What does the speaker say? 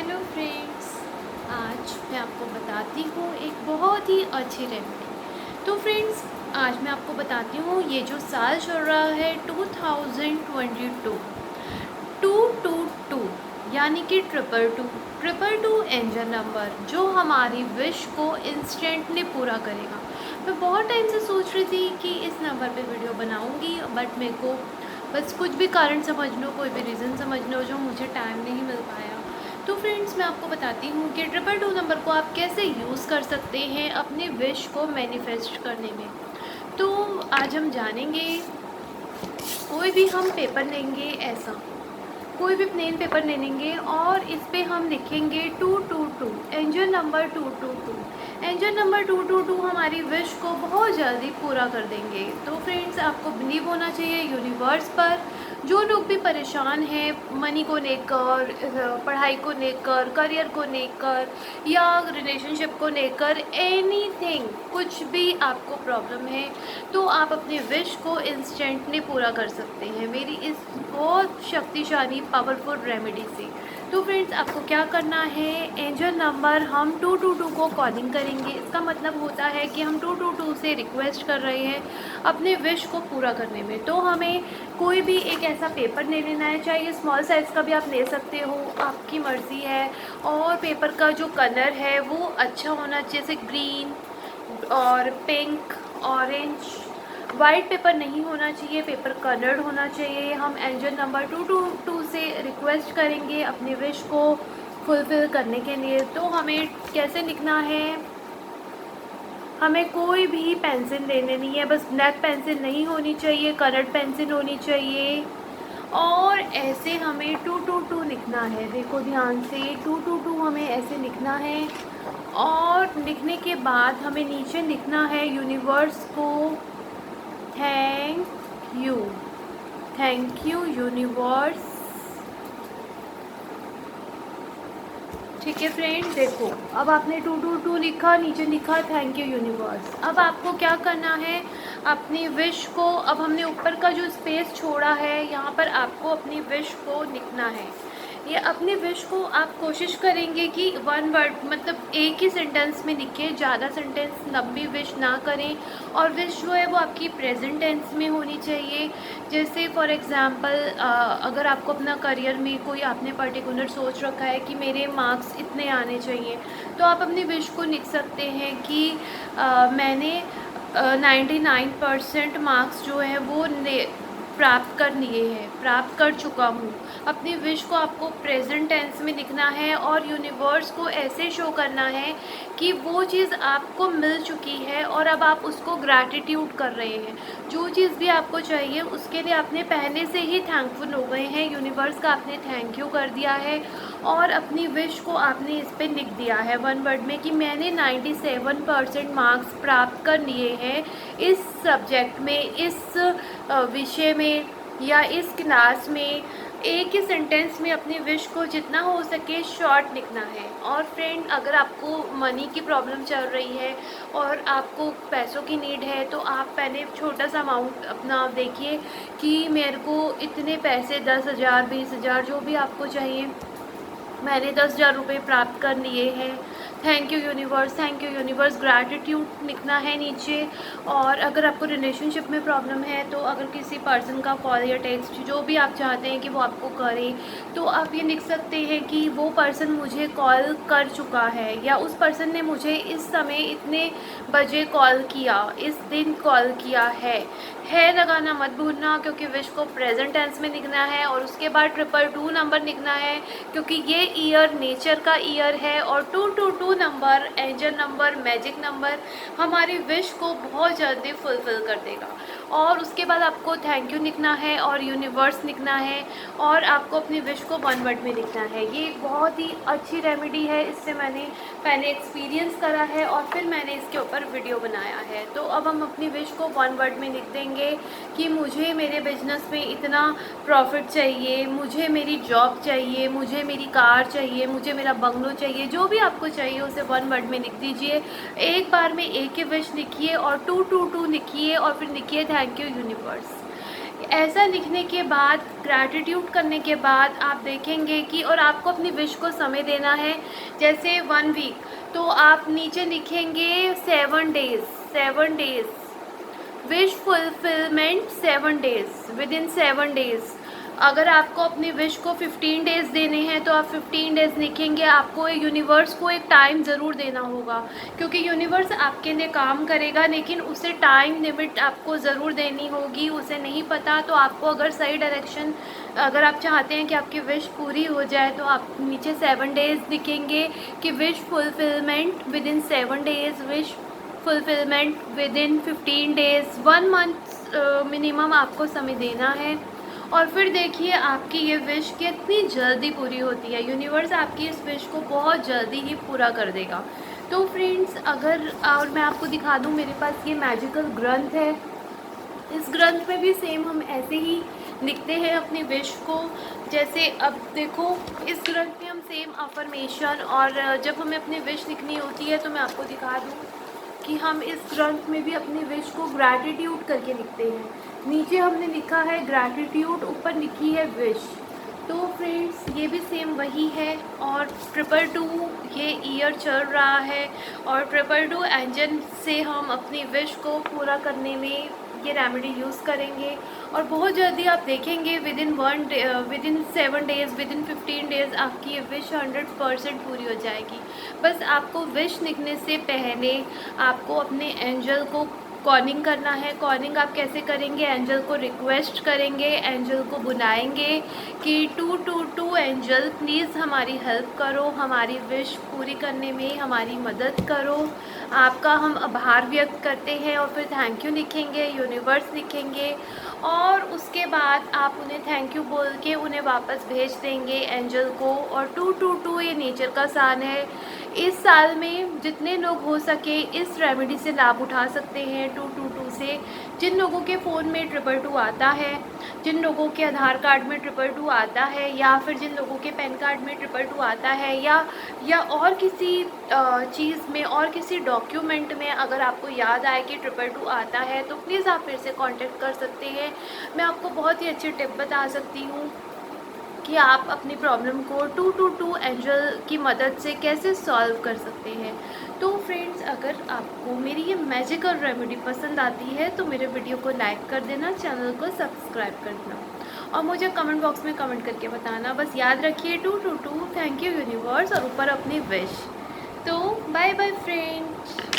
Hello friends, आज मैं आपको बताती हूँ एक बहुत ही अच्छी रेमेडी। तो फ्रेंड्स, आज मैं आपको बताती हूँ ये जो साल चल रहा है 2022 222 यानी कि ट्रिपल टू एंजल नंबर जो हमारी विश को इंस्टेंटली पूरा करेगा। मैं बहुत टाइम से सोच रही थी कि इस नंबर पे वीडियो बनाऊँगी, बट मेरे को बस कुछ भी कारण समझ लो, कोई भी रीज़न समझ लो, जो मुझे टाइम नहीं मिल पाया। तो फ्रेंड्स, मैं आपको बताती हूँ कि ट्रिपल टू नंबर को आप कैसे यूज़ कर सकते हैं अपने विश को मैनिफेस्ट करने में। तो आज हम जानेंगे। कोई भी हम पेपर लेंगे, ऐसा कोई भी प्लेन पेपर ले लेंगे और इस पे हम लिखेंगे 222 एंजल नंबर 222। एंजल नंबर 222 हमारी विश को बहुत जल्दी पूरा कर देंगे। तो फ्रेंड्स, आपको बिलीव होना चाहिए यूनिवर्स पर। जो लोग भी परेशान हैं मनी को लेकर, पढ़ाई को लेकर, करियर को लेकर या रिलेशनशिप को लेकर, एनीथिंग, कुछ भी आपको प्रॉब्लम है तो आप अपने विश को इंस्टेंटली पूरा कर सकते हैं मेरी इस बहुत शक्तिशाली पावरफुल रेमेडी से। तो फ्रेंड्स, आपको क्या करना है, एंजल नंबर हम 222 को कॉलिंग करेंगे। इसका मतलब होता है कि हम 222 से रिक्वेस्ट कर रहे हैं अपने विश को पूरा करने में। तो हमें कोई भी एक ऐसा पेपर ले लेना है, चाहे स्मॉल साइज़ का भी आप ले सकते हो, आपकी मर्ज़ी है। और पेपर का जो कलर है वो अच्छा होना चाहिए, जैसे ग्रीन और पिंक, ऑरेंज। वाइट पेपर नहीं होना चाहिए, पेपर कलर्ड होना चाहिए। हम एंजल नंबर 222 से रिक्वेस्ट करेंगे अपने विश को फुलफ़िल करने के लिए। तो हमें कैसे लिखना है, हमें कोई भी पेंसिल ले लेनी है, बस ब्लैक पेंसिल नहीं होनी चाहिए, कलर्ड पेंसिल होनी चाहिए। और ऐसे हमें 222 लिखना है, देखो ध्यान से, 222 हमें ऐसे लिखना है। और लिखने के बाद हमें नीचे लिखना है यूनिवर्स को thank you, thank you universe. ठीक है फ्रेंड, देखो अब आपने 222 लिखा, नीचे लिखा थैंक यू यूनिवर्स। अब आपको क्या करना है, अपनी विश को, अब हमने ऊपर का जो स्पेस छोड़ा है यहाँ पर आपको अपनी विश को लिखना है। ये अपनी विश को आप कोशिश करेंगे कि वन वर्ड, मतलब एक ही सेंटेंस में लिखें, ज़्यादा सेंटेंस लंबी विश ना करें। और विश जो है वो आपकी प्रेजेंट टेंस में होनी चाहिए। जैसे फॉर एग्ज़ाम्पल, अगर आपको अपना करियर में कोई आपने पर्टिकुलर सोच रखा है कि मेरे मार्क्स इतने आने चाहिए, तो आप अपनी विश को लिख सकते हैं कि मैंने 99% मार्क्स जो है वो प्राप्त कर लिए हैं, प्राप्त कर चुका हूँ। अपनी विश को आपको प्रेजेंट टेंस में लिखना है और यूनिवर्स को ऐसे शो करना है कि वो चीज़ आपको मिल चुकी है और अब आप उसको ग्रैटिट्यूड कर रहे हैं। जो चीज़ भी आपको चाहिए उसके लिए आपने पहले से ही थैंकफुल हो गए हैं, यूनिवर्स का आपने थैंक यू कर दिया है। और अपनी विश को आपने इस पर लिख दिया है वन वर्ड में कि मैंने 97% मार्क्स प्राप्त कर लिए हैं इस सब्जेक्ट में, इस विषय में या इस क्लास में। एक ही सेंटेंस में अपनी विश को जितना हो सके शॉर्ट लिखना है। और फ्रेंड, अगर आपको मनी की प्रॉब्लम चल रही है और आपको पैसों की नीड है, तो आप पहले छोटा सा अमाउंट अपना देखिए कि मेरे को इतने पैसे, 10,000, 20,000, जो भी आपको चाहिए, मैंने 10,000 रुपये प्राप्त कर लिए हैं। Thank you universe, thank you universe, gratitude लिखना है नीचे। और अगर आपको रिलेशनशिप में प्रॉब्लम है, तो अगर किसी पर्सन का कॉल या टेक्स्ट जो भी आप चाहते हैं कि वो आपको करे, तो आप ये लिख सकते हैं कि वो पर्सन मुझे कॉल कर चुका है, या उस पर्सन ने मुझे इस समय इतने बजे कॉल किया, इस दिन कॉल किया है लगाना मत भूलना, क्योंकि विश को प्रेजेंट टेंस में लिखना है। और उसके बाद 222 नंबर लिखना है, क्योंकि ये ईयर नेचर का ईयर है और 222 number, angel number, magic number, हमारी विश को बहुत जल्दी फुलफ़िल कर देगा। और उसके बाद आपको थैंक यू लिखना है और यूनिवर्स लिखना है और आपको अपनी विश को वन वर्ड में लिखना है। ये एक बहुत ही अच्छी रेमेडी है, इससे मैंने पहले एक्सपीरियंस करा है और फिर मैंने इसके ऊपर वीडियो बनाया है। तो अब हम अपनी विश को वन वर्ड में लिख देंगे कि मुझे मेरे बिजनेस में इतना प्रॉफिट चाहिए, मुझे मेरी जॉब चाहिए, मुझे मेरी कार चाहिए, मुझे मेरा बंगलो चाहिए। जो भी आपको चाहिए उसे वन वर्ड में लिख दीजिए। एक बार में एक ही विश लिखिए और 222 लिखिए और फिर लिखिए थैंक यू यूनिवर्स। ऐसा लिखने के बाद, ग्रैटिट्यूड करने के बाद आप देखेंगे कि, और आपको अपनी विश को समय देना है, जैसे 1 वीक, तो आप नीचे लिखेंगे 7 days, 7 days, wish fulfilment 7 days, with in 7 days. अगर आपको अपनी विश को 15 डेज़ देने हैं तो आप 15 डेज़ लिखेंगे। आपको यूनिवर्स को एक टाइम ज़रूर देना होगा, क्योंकि यूनिवर्स आपके लिए काम करेगा, लेकिन उसे टाइम लिमिट आपको ज़रूर देनी होगी। उसे नहीं पता, तो आपको अगर सही डायरेक्शन, अगर आप चाहते हैं कि आपकी विश पूरी हो जाए, तो आप नीचे 7 डेज़ लिखेंगे कि wish fulfilment with in 7 days, wish fulfilment with in 15 days, 1 month minimum आपको समय देना है। और फिर देखिए आपकी ये विश कितनी जल्दी पूरी होती है। यूनिवर्स आपकी इस विश को बहुत जल्दी ही पूरा कर देगा। तो फ्रेंड्स, अगर और मैं आपको दिखा दूँ, मेरे पास ये मैजिकल ग्रंथ है। इस ग्रंथ में भी सेम हम ऐसे ही लिखते हैं अपनी विश को। जैसे अब देखो, इस ग्रंथ में हम सेम अफर्मेशन, और जब हमें अपनी विश लिखनी होती है तो मैं आपको दिखा दूँ कि हम इस ग्रंथ में भी अपनी विश को ग्रैटिट्यूड करके लिखते हैं। नीचे हमने लिखा है ग्रैटिट्यूड, ऊपर लिखी है विश। तो फ्रेंड्स, ये भी सेम वही है। और 222 ये ईयर चल रहा है, और 222 एंजल से हम अपनी विश को पूरा करने में ये रेमेडी यूज़ करेंगे। और बहुत जल्दी आप देखेंगे, with in 7 days, with in 15 days आपकी ये विश 100% पूरी हो जाएगी। बस आपको विश लिखने से पहले आपको अपने एंजल को कॉलिंग करना है। कॉलिंग आप कैसे करेंगे? एंजल को रिक्वेस्ट करेंगे, एंजल को बुलाएंगे कि 222 एंजल प्लीज़ हमारी हेल्प करो, हमारी विश पूरी करने में हमारी मदद करो। आपका हम आभार व्यक्त करते हैं, और फिर थैंक यू लिखेंगे, यूनिवर्स लिखेंगे, और उसके बाद आप उन्हें थैंक यू बोल के उन्हें वापस भेज देंगे एंजल को। और 222 ये नेचर का साइन है। इस साल में जितने लोग हो सके इस रेमेडी से लाभ उठा सकते हैं 222 से। जिन लोगों के फ़ोन में 222 आता है, जिन लोगों के आधार कार्ड में 222 आता है, या फिर जिन लोगों के पैन कार्ड में 222 आता है, या और किसी चीज़ में और किसी डॉक्यूमेंट में अगर आपको याद आए कि 222 आता है, तो प्लीज़ आप फिर से कांटेक्ट कर सकते हैं। मैं आपको बहुत ही अच्छी टिप बता सकती हूँ कि आप अपनी प्रॉब्लम को 222 एंजल की मदद से कैसे सॉल्व कर सकते हैं। तो फ्रेंड्स, अगर आपको मेरी ये मैजिकल रेमेडी पसंद आती है तो मेरे वीडियो को लाइक कर देना, चैनल को सब्सक्राइब कर देना, और मुझे कमेंट बॉक्स में कमेंट करके बताना। बस याद रखिए 222, थैंक यू यूनिवर्स, और ऊपर अपनी विश। तो बाय बाय फ्रेंड्स।